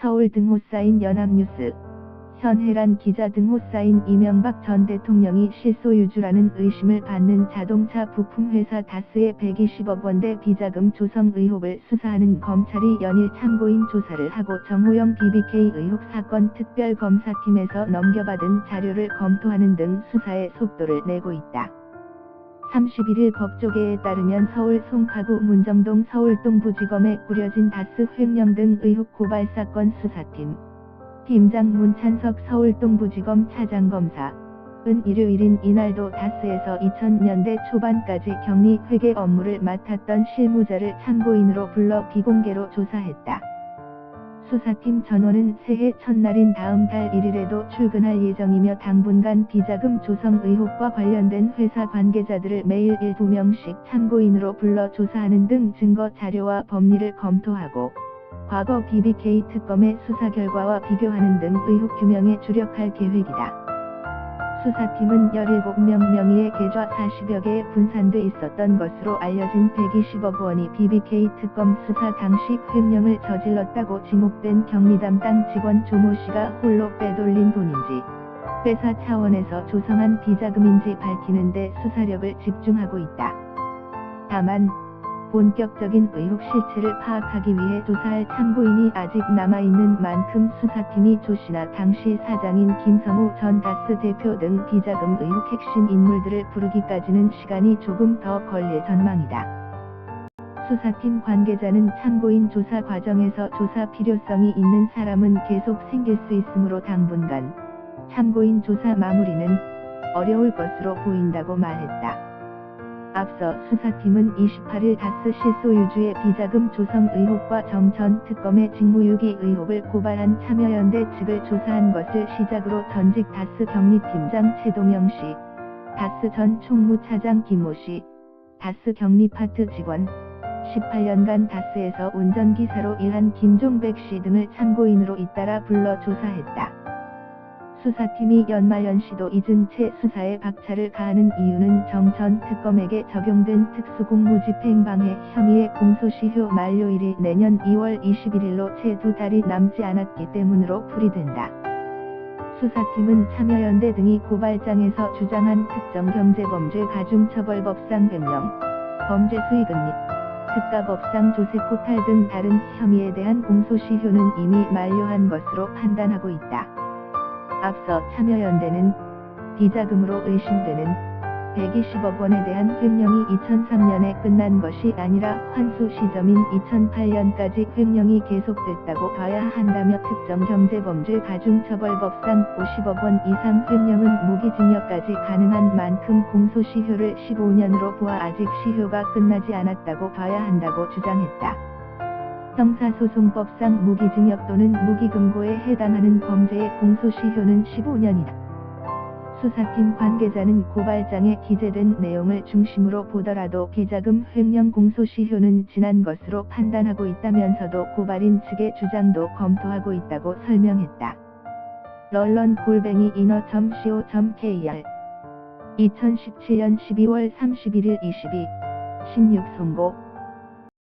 서울 등호 쌓인 연합뉴스. 현혜란 기자 등호 쌓인 이명박 전 대통령이 실소유주라는 의심을 받는 자동차 부품회사 다스의 120억 원대 비자금 조성 의혹을 수사하는 검찰이 연일 참고인 조사를 하고 정호영 BBK 의혹 사건 특별검사팀에서 넘겨받은 자료를 검토하는 등 수사에 속도를 내고 있다. 31일 법조계에 따르면 서울 송파구 문정동 서울동부지검에 꾸려진 다스 횡령 등 의혹 고발 사건 수사팀 팀장 문찬석 서울동부지검 차장검사은 일요일인 이날도 다스에서 2000년대 초반까지 격리 회계 업무를 맡았던 실무자를 참고인으로 불러 비공개로 조사했다. 수사팀 전원은 새해 첫날인 다음 달 1일에도 출근할 예정이며 당분간 비자금 조성 의혹과 관련된 회사 관계자들을 매일 1~2명씩 참고인으로 불러 조사하는 등 증거 자료와 법리를 검토하고 과거 BBK 특검의 수사 결과와 비교하는 등 의혹 규명에 주력할 계획이다. 수사팀은 17명 명의의 계좌 40여 개에 분산돼 있었던 것으로 알려진 120억 원이 BBK 특검 수사 당시 횡령을 저질렀다고 지목된 격리 담당 직원 조모 씨가 홀로 빼돌린 돈인지 회사 차원에서 조성한 비자금인지 밝히는 데 수사력을 집중하고 있다. 다만 본격적인 의혹 실체를 파악하기 위해 조사할 참고인이 아직 남아있는 만큼 수사팀이 조 씨나 당시 사장인 김성우 전 다스 대표 등 비자금 의혹 핵심 인물들을 부르기까지는 시간이 조금 더 걸릴 전망이다. 수사팀 관계자는 참고인 조사 과정에서 조사 필요성이 있는 사람은 계속 생길 수 있으므로 당분간 참고인 조사 마무리는 어려울 것으로 보인다고 말했다. 앞서 수사팀은 28일 다스 실소유주의 비자금 조성 의혹과 정 전 특검의 직무유기 의혹을 고발한 참여연대 측을 조사한 것을 시작으로 전직 다스 격리팀장 최동영 씨, 다스 전 총무차장 김모 씨, 다스 격리파트 직원, 18년간 다스에서 운전기사로 일한 김종백 씨 등을 참고인으로 잇따라 불러 조사했다. 수사팀이 연말연시도 잊은 채 수사에 박차를 가하는 이유는 정 전 특검에게 적용된 특수공무집행방해 혐의의 공소시효 만료일이 내년 2월 21일로 채 2달이 남지 않았기 때문으로 풀이된다. 수사팀은 참여연대 등이 고발장에서 주장한 특정경제범죄 가중처벌법상 횡령, 범죄 수익은 및 특가법상 조세포탈 등 다른 혐의에 대한 공소시효는 이미 만료한 것으로 판단하고 있다. 앞서 참여연대는 비자금으로 의심되는 120억 원에 대한 횡령이 2003년에 끝난 것이 아니라 환수 시점인 2008년까지 횡령이 계속됐다고 봐야 한다며 특정경제범죄 가중처벌법상 50억 원 이상 횡령은 무기징역까지 가능한 만큼 공소시효를 15년으로 보아 아직 시효가 끝나지 않았다고 봐야 한다고 주장했다. 형사소송법상 무기징역 또는 무기금고에 해당하는 범죄의 공소시효는 15년이다. 수사팀 관계자는 고발장에 기재된 내용을 중심으로 보더라도 비자금 횡령 공소시효는 지난 것으로 판단하고 있다면서도 고발인 측의 주장도 검토하고 있다고 설명했다. 런런@inner.co.kr 2017년 12월 31일 22, 16 송고